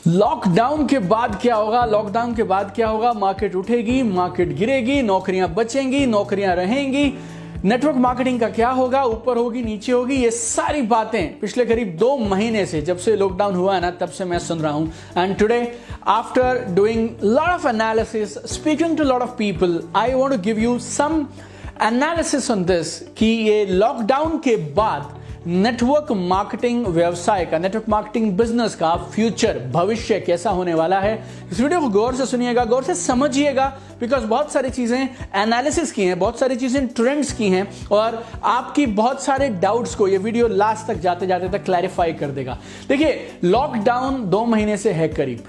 Lockdown के बाद क्या होगा? लॉकडाउन के बाद क्या होगा? मार्केट उठेगी, मार्केट गिरेगी, नौकरियां बचेंगी, नौकरियां रहेंगी, नेटवर्क मार्केटिंग का क्या होगा? ऊपर होगी, नीचे होगी। ये सारी बातें पिछले करीब 2 महीने से, जब से लॉकडाउन हुआ है ना, तब से मैं सुन रहा हूं। And today after doing lot of analysis, speaking to lot of people, I want to give you some analysis on this कि ये लॉकडाउन के बाद नेटवर्क मार्केटिंग व्यवसाय का, नेटवर्क मार्केटिंग बिजनेस का फ्यूचर, भविष्य कैसा होने वाला है। इस वीडियो को गौर से सुनिएगा, गौर से समझिएगा, बिकॉज बहुत सारी चीजें एनालिसिस की हैं, बहुत सारी चीजें ट्रेंड्स की हैं, और आपकी बहुत सारे डाउट्स को ये वीडियो लास्ट तक जाते जाते तक क्लैरिफाई कर देगा। देखिए, लॉकडाउन 2 महीने से है करीब,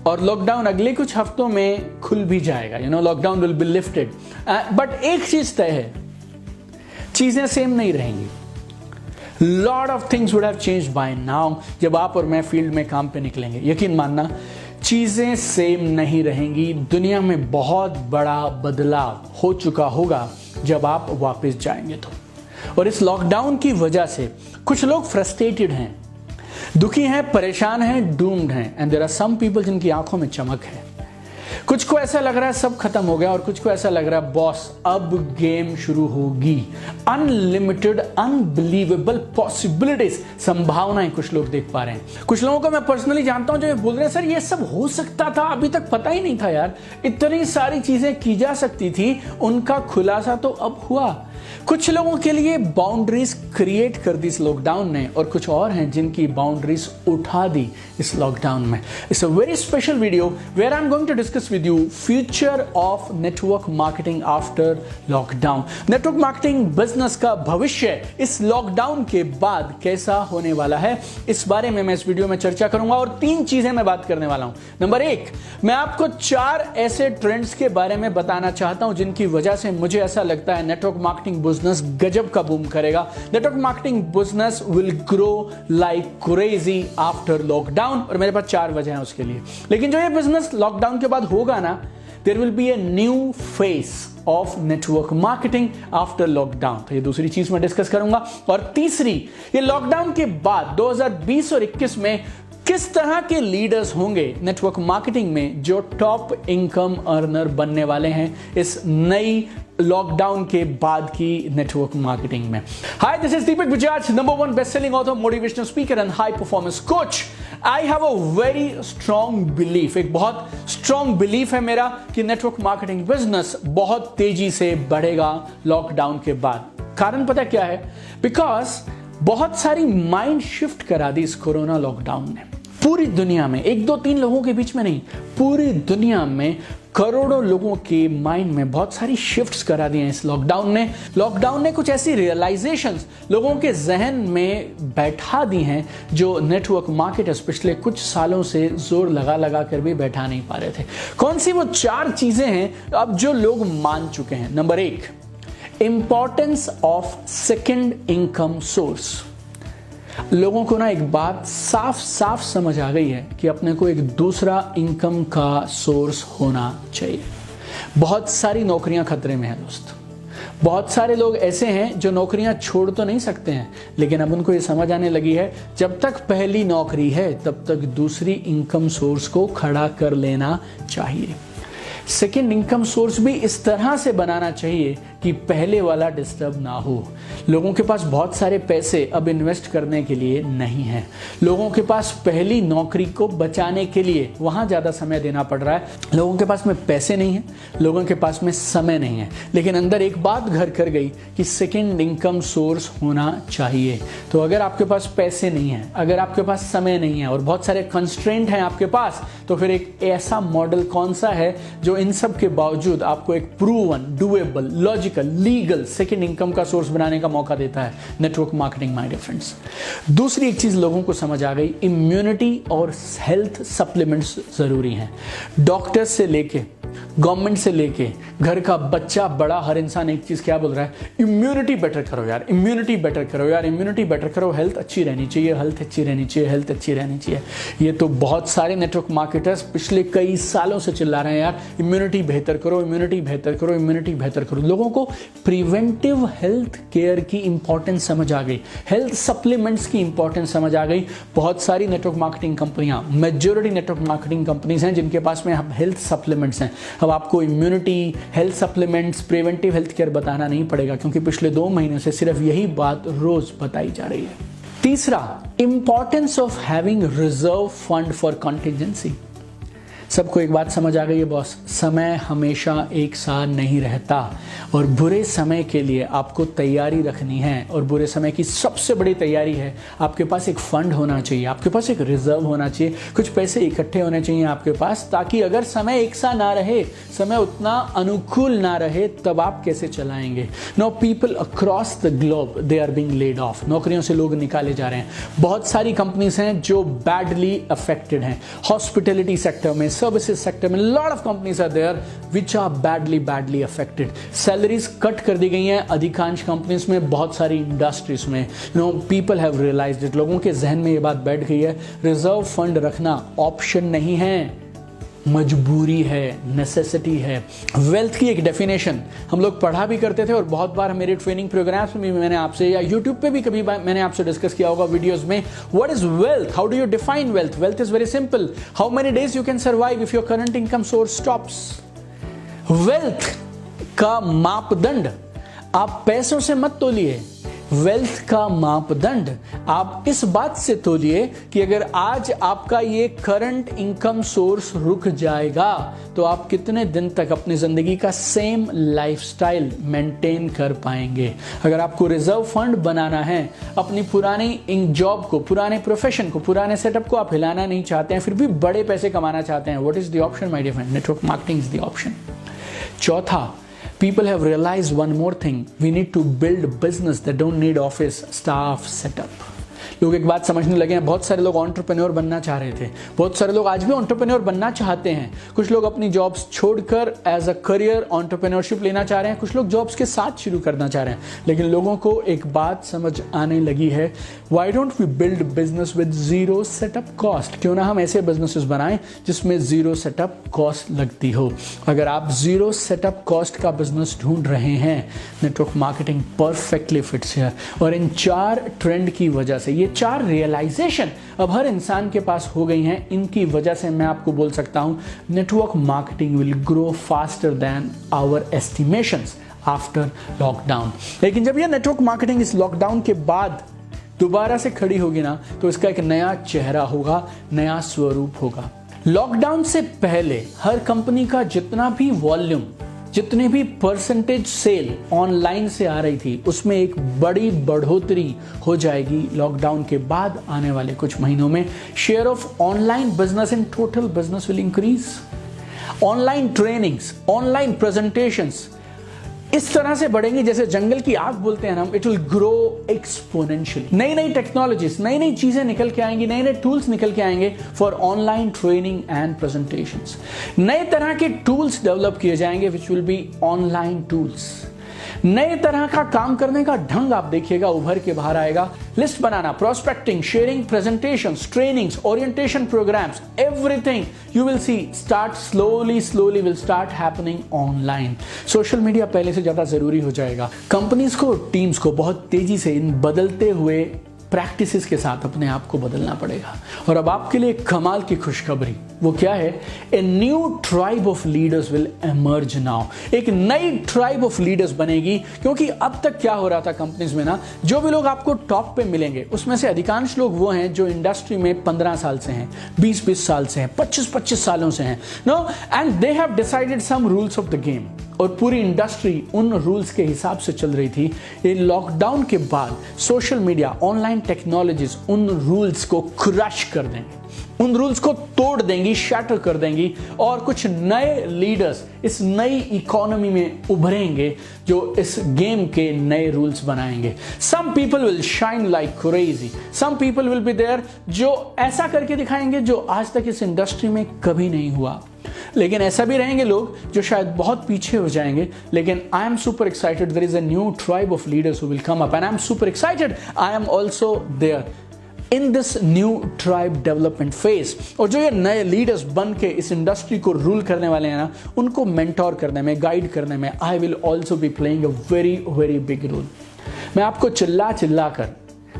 और लॉकडाउन अगले कुछ हफ्तों में खुल भी जाएगा। Lockdown will be lifted, but एक चीज तय है, चीजें सेम नहीं रहेंगी। Lot of things would have changed by now जब आप और मैं फील्ड में काम पे निकलेंगे। यकीन मानना, चीजें सेम नहीं रहेंगी। दुनिया में बहुत बड़ा बदलाव हो चुका होगा जब आप वापस जाएंगे तो। और इस लॉकडाउन की वजह से कुछ लोग फ्रस्ट्रेटेड हैं, दुखी हैं, परेशान हैं, डूम्ड हैं, and there are some people जिनकी आंखों में चमक है। कुछ को ऐसा लग रहा है सब खत्म हो गया, और कुछ को ऐसा लग रहा है बॉस अब गेम शुरू होगी। अनलिमिटेड, अनबिलीवेबल पॉसिबिलिटीज, संभावनाएं कुछ लोग देख पा रहे हैं। कुछ लोगों को मैं पर्सनली जानता हूं जो बोल रहे हैं, सर ये सब हो सकता था, अभी तक पता ही नहीं था यार, इतनी सारी चीजें की जा सकती थी, उनका खुलासा तो अब हुआ। कुछ लोगों के लिए बाउंड्रीज क्रिएट कर दी इस लॉकडाउन ने, और कुछ और हैं जिनकी बाउंड्रीज उठा दी इस लॉकडाउन में। It's a very special video where I am going to discuss with you future of network marketing after lockdown. Network marketing business का भविष्य इस लॉकडाउन के बाद कैसा होने वाला है, इस बारे में मैं इस वीडियो में चर्चा करूंगा। और 3 चीजें मैं बात करने वाला हूं। नंबर 1, मैं आपको 4 ऐसे ट्रेंड्स के बारे में बताना चाहता हूं जिनकी वजह से मुझे ऐसा लगता है नेटवर्क मार्केटिंग बिजनेस गजब का बूम करेगा। Network marketing business will grow like crazy after lockdown, और मेरे पास 4 वजह हैं उसके लिए। लेकिन जो ये बिजनेस लॉकडाउन के बाद होगा ना, there will be a new face of network marketing after lockdown. तो ये दूसरी चीज मैं डिस्कस करूंगा। और तीसरी, ये लॉकडाउन के बाद 2020 और 21 में किस तरह के लीडर्स होंगे नेटवर्क मार्केटिंग में जो टॉप इनकम अर्नर बनने वाले हैं इस नई लॉकडाउन के बाद की नेटवर्क मार्केटिंग में। Hi, this is Deepak Bajaj, number 1 best selling author, motivational speaker and high performance coach. I have a very strong belief, एक बहुत स्ट्रॉन्ग बिलीफ है मेरा कि नेटवर्क मार्केटिंग बिजनेस बहुत तेजी से बढ़ेगा लॉकडाउन के बाद। कारण पता क्या है? बिकॉज बहुत सारी माइंड शिफ्ट करा दी इस कोरोना लॉकडाउन ने पूरी दुनिया में। 1, 2, 3 लोगों के बीच में नहीं, पूरी दुनिया में करोड़ों लोगों के माइंड में बहुत सारी शिफ्ट्स करा दी हैं इस लॉकडाउन ने। लॉकडाउन ने कुछ ऐसी रियलाइजेशंस लोगों के जहन में बैठा दी हैं जो नेटवर्क मार्केटर्स पिछले कुछ सालों से जोर लगा लगा कर भी बैठा नहीं पा रहे थे। कौन सी वो 4 चीजें हैं अब जो लोग मान चुके हैं? Number 1, importance of second income source. लोगों को ना एक बात साफ साफ समझ आ गई है कि अपने को एक दूसरा इनकम का सोर्स होना चाहिए। बहुत सारी नौकरियां खतरे में हैं दोस्त। बहुत सारे लोग ऐसे हैं जो नौकरियां छोड़ तो नहीं सकते हैं, लेकिन अब उनको ये समझ आने लगी है जब तक पहली नौकरी है तब तक दूसरी इनकम सोर्स को खड़ा कर लेना चाहिए। सेकेंड इनकम सोर्स भी इस तरह से बनाना चाहिए कि पहले वाला डिस्टर्ब ना हो। लोगों के पास बहुत सारे पैसे अब इन्वेस्ट करने के लिए नहीं है। लोगों के पास पहली नौकरी को बचाने के लिए वहां ज्यादा समय देना पड़ रहा है। लोगों के पास में पैसे नहीं है, लोगों के पास में समय नहीं है, लेकिन अंदर एक बात घर कर गई कि सेकेंड इनकम सोर्स होना चाहिए। तो अगर आपके पास पैसे नहीं है, अगर आपके पास समय नहीं है और बहुत सारे कंस्ट्रेंट हैं आपके पास, तो फिर एक ऐसा मॉडल कौन सा है जो इन सब के बावजूद आपको एक proven, doable, logical, legal second income का सोर्स बनाने का मौका देता है? Network marketing, my dear friends. दूसरी एक चीज लोगों को समझ आ गई, इम्यूनिटी और हेल्थ सप्लीमेंट्स जरूरी हैं। डॉक्टर से लेके गवर्नमेंट से लेके घर का बच्चा बड़ा हर इंसान एक चीज क्या बोल रहा है, इम्यूनिटी बेटर करो यार, इम्यूनिटी बेटर करो यार, इम्यूनिटी बेटर करो, हेल्थ अच्छी रहनी चाहिए, हेल्थ अच्छी रहनी चाहिए, हेल्थ अच्छी रहनी चाहिए। ये तो बहुत सारे नेटवर्क मार्केटर्स पिछले कई सालों से चिल्ला रहे हैं यार, इम्यूनिटी बेहतर करो, इम्यूनिटी बेहतर करो, इम्यूनिटी बेहतर करो। लोगों को प्रिवेंटिव हेल्थ केयर की इंपॉर्टेंस समझ आ गई, हेल्थ सप्लीमेंट्स की इंपॉर्टेंस समझ आ गई। बहुत सारी नेटवर्क मार्केटिंग कंपनियां, मेजॉरिटी नेटवर्क मार्केटिंग कंपनीज हैं जिनके पास में हेल्थ सप्लीमेंट्स हैं। अब आपको immunity, health supplements, preventive health care बताना नहीं पड़ेगा, क्योंकि पिछले 2 महीनों से सिर्फ यही बात रोज बताई जा रही है। तीसरा, importance of having reserve fund for contingency. सबको एक बात समझ आ गई है बॉस, समय हमेशा एक साथ नहीं रहता और बुरे समय के लिए आपको तैयारी रखनी है। और बुरे समय की सबसे बड़ी तैयारी है आपके पास एक फंड होना चाहिए, आपके पास एक रिजर्व होना चाहिए, कुछ पैसे इकट्ठे होने चाहिए आपके पास, ताकि अगर समय एक सा ना रहे, समय उतना अनुकूल ना रहे, तब आप कैसे चलाएंगे। No people across the globe they are being laid off, नौकरियों से लोग निकाले जा रहे हैं। बहुत सारी कंपनीज हैं जो बैडली अफेक्टेड हैं, हॉस्पिटैलिटी सेक्टर में, सर्विसेज सेक्टर में, lot of companies are there which are badly affected. Salaries cut कर दी गई हैं अधिकांश कंपनीज में, बहुत सारी इंडस्ट्रीज में। पीपल हैव रियलाइज्ड इट, लोगों के जहन में ये बात बैठ गई है, रिजर्व फंड रखना ऑप्शन नहीं है, मजबूरी है, नेसेसिटी है। वेल्थ की एक डेफिनेशन हम लोग पढ़ा भी करते थे और बहुत बार मेरे ट्रेनिंग प्रोग्राम्स में भी मैंने आपसे, या यूट्यूब पे भी कभी मैंने आपसे डिस्कस किया होगा वीडियोस में, what is wealth, how do you define wealth. Wealth is very simple, how many days you can survive if your current income source stops. Wealth का मापदंड आप पैसों से मत तोलिए, वेल्थ का मापदंड आप इस बात से तोलिए कि अगर आज आपका ये करंट इनकम सोर्स रुक जाएगा तो आप कितने दिन तक अपनी जिंदगी का सेम लाइफस्टाइल मेंटेन कर पाएंगे। अगर आपको रिजर्व फंड बनाना है, अपनी पुरानी जॉब को, पुराने प्रोफेशन को, पुराने सेटअप को आप हिलाना नहीं चाहते हैं, फिर भी बड़े पैसे कमाना चाहते हैं, what is the option my dear friend, network marketing is the option. चौथा, people have realized one more thing, we need to build business that don't need office staff setup। लोग एक बात समझने लगे हैं, बहुत सारे लोग एंटरप्रेन्योर बनना चाह रहे थे, बहुत सारे लोग आज भी एंटरप्रेन्योर बनना चाहते हैं, कुछ लोग अपनी जॉब्स छोड़कर एज अ करियर एंटरप्रेन्योरशिप लेना चाह रहे हैं, कुछ लोग जॉब्स के साथ शुरू करना चाह रहे हैं। लेकिन लोगों को एक बात समझ आने लगी है, why don't we build business with zero setup cost. क्यों ना हम ऐसे बिजनेसेस बनाएं जिसमें जीरो सेटअप कॉस्ट लगती हो। अगर आप जीरो सेटअप कॉस्ट का बिजनेस ढूंढ रहे हैं, network marketing perfectly fits here. और इन 4 ट्रेंड की वजह से, ये 4 रियलाइजेशन अब हर इंसान के पास हो गई हैं, इनकी वजह से मैं आपको बोल सकता हूं network marketing will grow faster than our estimations after lockdown. लेकिन जब ये नेटवर्क मार्केटिंग इस लॉकडाउन के बाद दोबारा से खड़ी होगी ना, तो इसका एक नया चेहरा होगा, नया स्वरूप होगा। लॉकडाउन से पहले हर कंपनी का जितना भी वॉल्यूम, जितने भी परसेंटेज सेल ऑनलाइन से आ रही थी, उसमें एक बड़ी बढ़ोतरी हो जाएगी लॉकडाउन के बाद आने वाले कुछ महीनों में। Share of online business in total business will increase. Online trainings, online presentations इस तरह से बढ़ेंगी जैसे जंगल की आग बोलते हैं हम, इट विल ग्रो एक्सपोनेंशियली। नई नई टेक्नोलॉजीज, नई नई चीजें निकल के आएंगी, नए नए टूल्स निकल के आएंगे for online training and presentations. नए तरह के टूल्स डेवलप किए जाएंगे which will be online tools. नए तरह का काम करने का ढंग आप देखिएगा उभर के बाहर आएगा। लिस्ट बनाना, prospecting, sharing, presentations, trainings, orientation programmes, everything you will see start slowly will start happening online. Social media पहले से ज्यादा जरूरी हो जाएगा। कंपनीज को, टीम्स को बहुत तेजी से इन बदलते हुए प्रैक्टिसेस के साथ अपने आप को बदलना पड़ेगा। और अब आपके लिए कमाल की खुशखबरी, वो क्या है? A new tribe of leaders will emerge now. एक नई ट्राइब ऑफ लीडर्स बनेगी, क्योंकि अब तक क्या हो रहा था कंपनीज में ना, जो भी लोग आपको टॉप पे मिलेंगे उसमें से अधिकांश लोग वो हैं जो इंडस्ट्री में 15 साल से हैं, 20-20 साल से हैं, 25-25 सालों से हैं, no, and they have decided some rules of the game. और पूरी इंडस्ट्री उन रूल्स के हिसाब से चल रही थी। ये लॉकडाउन के बाद सोशल मीडिया, ऑनलाइन टेक्नोलॉजीज उन रूल्स को क्रश कर देंगे। उन रूल्स को तोड़ देंगी, शैटर कर देंगी और कुछ नए लीडर्स इस नई इकोनॉमी में उभरेंगे जो इस गेम के नए रूल्स बनाएंगे। Some people will shine like crazy, some people will be there जो ऐसा करके दिखाएंगे जो आज तक इस इंडस्ट्री में कभी नहीं हुआ। लेकिन ऐसा भी रहेंगे लोग जो शायद बहुत पीछे हो जाएंगे। लेकिन I am super excited, there is a new tribe of leaders who will come up and I am super excited, I am also there in this new tribe development phase. और जो ये नए लीडर्स बन के इस industry को rule करने वाले हैं ना, उनको मेंटोर करने में, गाइड करने में I will also be playing a very very big role. मैं आपको चिल्ला चिल्ला कर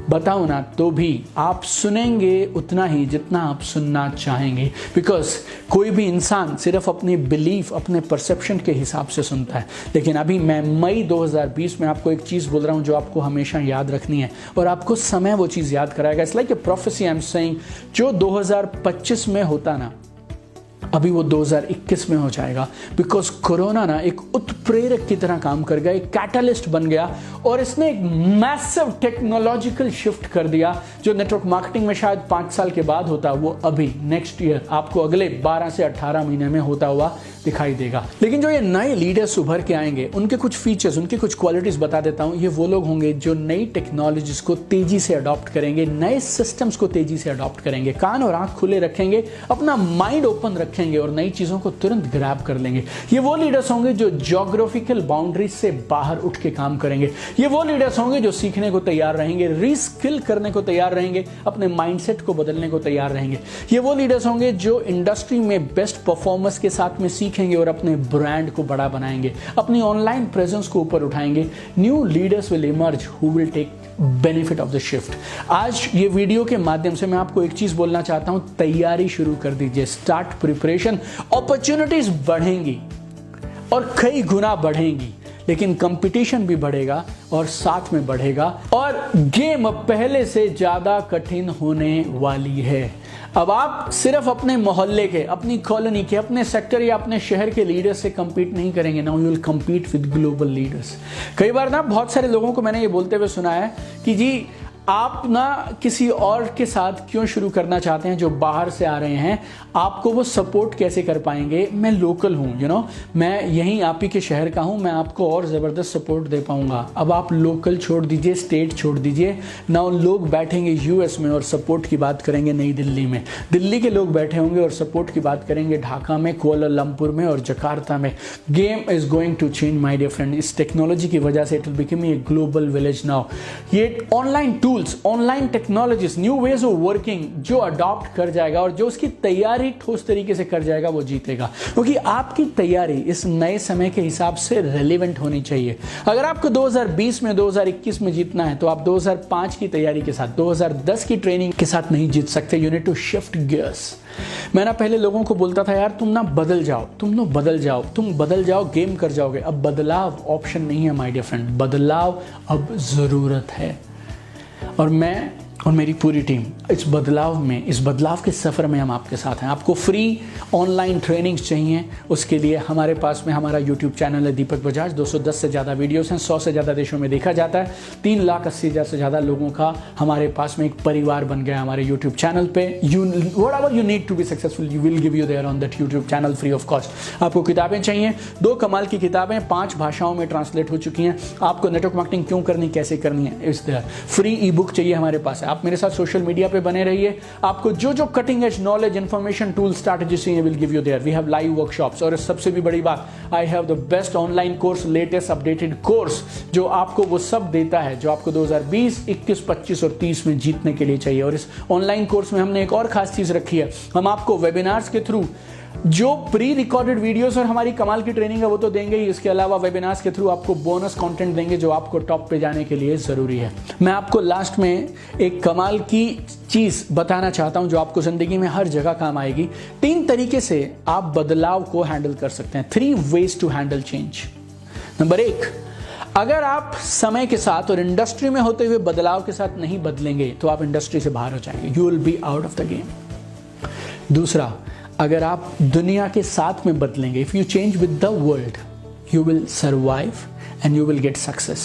बताऊं ना तो भी आप सुनेंगे उतना ही जितना आप सुनना चाहेंगे, बिकॉज कोई भी इंसान सिर्फ अपनी बिलीफ, अपने परसेप्शन के हिसाब से सुनता है। लेकिन अभी मैं मई 2020 में आपको एक चीज बोल रहा हूं जो आपको हमेशा याद रखनी है और आपको समय वो चीज याद कराएगा। It's like a prophecy I am saying, जो 2025 में होता ना अभी वो 2021 में हो जाएगा, बिकॉज कोरोना ना एक उत्प्रेरक की तरह काम कर गया, एक कैटलिस्ट बन गया और इसने एक मैसिव टेक्नोलॉजिकल शिफ्ट कर दिया। जो नेटवर्क मार्केटिंग में शायद 5 साल के बाद होता, वो अभी नेक्स्ट ईयर आपको अगले 12 से 18 महीने में होता हुआ दिखाई देगा। लेकिन जो ये नए लीडर्स उभर के आएंगे, उनके कुछ फीचर्स, उनकी कुछ क्वालिटीज बता देता हूं। ये वो लोग होंगे जो नई टेक्नोलॉजीज को तेजी से अडॉप्ट करेंगे, नए सिस्टम्स को तेजी से अडॉप्ट करेंगे, कान और आंख खुले रखेंगे, अपना माइंड ओपन रखेंगे और नई चीजों को तुरंत ग्रैब कर लेंगे। ये वो लीडर्स होंगे जो ज्योग्राफिकल बाउंड्रीज से बाहर उठ के काम करेंगे। ये वो लीडर्स होंगे जो सीखने को तैयार रहेंगे, रीस्किल करने को तैयार रहेंगे, अपने माइंडसेट को बदलने को तैयार रहेंगे। ये वो लीडर्स होंगे जो इंडस्ट्री में बेस्ट परफॉर्मर्स के साथ में सीखेंगे और अपने ब्रांड को बड़ा बनाएंगे, अपनी ऑनलाइन प्रेजेंस को ऊपर उठाएंगे। New leaders will emerge who will take benefit of the shift. आज ये वीडियो के माध्यम से मैं आपको एक चीज बोलना चाहता हूं, तैयारी शुरू कर दीजिए, स्टार्ट प्रिपरेशन। अपॉर्चुनिटीज बढ़ेंगी और कई गुना बढ़ेंगी, लेकिन कंपटीशन भी बढ़ेगा और साथ में बढ़ेगा और गेम अब पहले से ज्यादा कठिन होने वाली है। अब आप सिर्फ अपने मोहल्ले के, अपनी कॉलोनी के, अपने सेक्टर या अपने शहर के लीडर्स से compete नहीं करेंगे। Now you will compete with global leaders. कई बार ना बहुत सारे लोगों को मैंने ये बोलते हुए सुना है कि जी आप ना किसी और के साथ क्यों शुरू करना चाहते हैं जो बाहर से आ रहे हैं, आपको वो सपोर्ट कैसे कर पाएंगे? मैं लोकल हूं, यू नो, मैं यहीं आप ही के शहर का हूं, मैं आपको और जबरदस्त सपोर्ट दे पाऊंगा। अब आप लोकल छोड़ दीजिए, स्टेट छोड़ दीजिए, ना लोग बैठेंगे यूएस में और सपोर्ट की बात करेंगे नई दिल्ली में, दिल्ली के लोग बैठे होंगे और सपोर्ट की बात करेंगे ढाका में, कुआलालंपुर में और जकार्ता में। Game is going to change my dear friend. इस टेक्नोलॉजी की वजह से it will become a global village now. ये online tools, online technologies, new ways of working जो अडॉप्ट कर जाएगा और जो उसकी तैयारी ठोस तरीके से कर जाएगा वो जीतेगा, क्योंकि आपकी तैयारी इस नए समय के हिसाब से रेलेवेंट होनी चाहिए। अगर आपको 2020 में, 2021 में जीतना है तो आप 2005 की तैयारी के साथ, 2010 की ट्रेनिंग के साथ नहीं जीत सकते। You need to shift gears. मैं ना पहले लोगों को बोलता था यार तुम ना बदल जाओ, तुम लोग बदल जाओ, तुम बदल जाओ, गेम कर जाओगे। अब बदलाव ऑप्शन नहीं है माय डियर फ्रेंड, बदलाव अब जरूरत है। और मैं और मेरी पूरी टीम इस बदलाव में, इस बदलाव के सफ़र में हम आपके साथ हैं। आपको फ्री ऑनलाइन ट्रेनिंग्स चाहिए, उसके लिए हमारे पास में हमारा यूट्यूब चैनल है दीपक बजाज। 210 से ज़्यादा वीडियोस हैं, 100 से ज़्यादा देशों में देखा जाता है। 3,80,000 से ज़्यादा लोगों का हमारे पास में एक परिवार बन गया हमारे यूट्यूब चैनल पे। Whatever you need to be successful you will give you there on that YouTube channel free of cost. आपको किताबें चाहिए, 2 कमाल की किताबें 5 भाषाओं में ट्रांसलेट हो चुकी हैं। आपको नेटवर्क मार्केटिंग क्यों करनी, कैसे करनी है, इस देयर फ्री ई बुक चाहिए हमारे पास है। आप मेरे साथ सोशल मीडिया पे बने रहिए, आपको जो जो cutting edge knowledge, information, tool, strategy चाहिए will give you there. We have live workshops और सबसे भी बड़ी बात, I have the best online course, latest updated course जो आपको वो सब देता है जो आपको 2020, 21, 25 और 30 में जीतने के लिए चाहिए। और इस ऑनलाइन कोर्स में हमने एक और खास चीज रखी है, हम आपको वेबिनार्स के थ्रू जो प्री रिकॉर्डेड वीडियोस और हमारी कमाल की ट्रेनिंग है वो तो देंगे ही, इसके अलावा वेबिनार्स के थ्रू आपको बोनस कंटेंट देंगे जो आपको टॉप पे जाने के लिए जरूरी है। मैं आपको लास्ट में एक कमाल की चीज बताना चाहता हूं जो आपको जिंदगी में हर जगह काम आएगी। 3 तरीके से आप बदलाव को हैंडल कर सकते हैं। 3 ways to handle change. Number 1, अगर आप समय के साथ और इंडस्ट्री में होते हुए बदलाव के साथ नहीं बदलेंगे तो आप इंडस्ट्री से बाहर हो जाएंगे, you will be out of the game. दूसरा, अगर आप दुनिया के साथ में बदलेंगे, if you change with the world, you will survive and you will get success.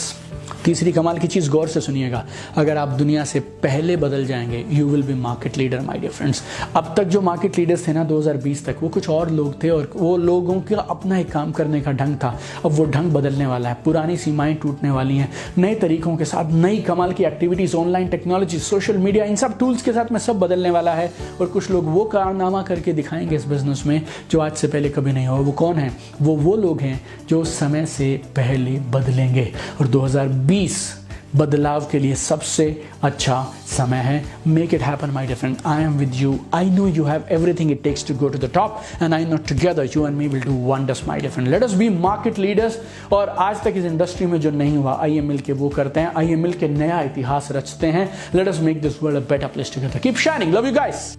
तीसरी कमाल की चीज़, गौर से सुनिएगा, अगर आप दुनिया से पहले बदल जाएंगे you will be market leader my dear friends. अब तक जो मार्केट लीडर्स थे ना 2020 तक, वो कुछ और लोग थे और वो लोगों का अपना एक काम करने का ढंग था। अब वो ढंग बदलने वाला है, पुरानी सीमाएं टूटने वाली हैं, नए तरीकों के साथ नई कमाल की activities, online technology, social media, इन सब टूल्स के साथ में सब बदलने वाला है। और कुछ लोग वो कारनामा करके दिखाएंगे इस बिजनेस में जो आज से पहले कभी नहीं हुआ। वो कौन है? वो लोग हैं जो समय से पहले बदलेंगे। और 2020 बदलाव के लिए सबसे अच्छा समय है। Make it happen my dear friend, I am with you, I know you have everything it takes to go to the top and I know together you and me will do wonders my dear friend. Let us be market leaders. और आज तक इस industry में जो नहीं हुआ IM मिल के वो करते हैं, आईएम मिल के नया इतिहास रचते हैं। Let us make this world a better place together. Keep shining, love you guys.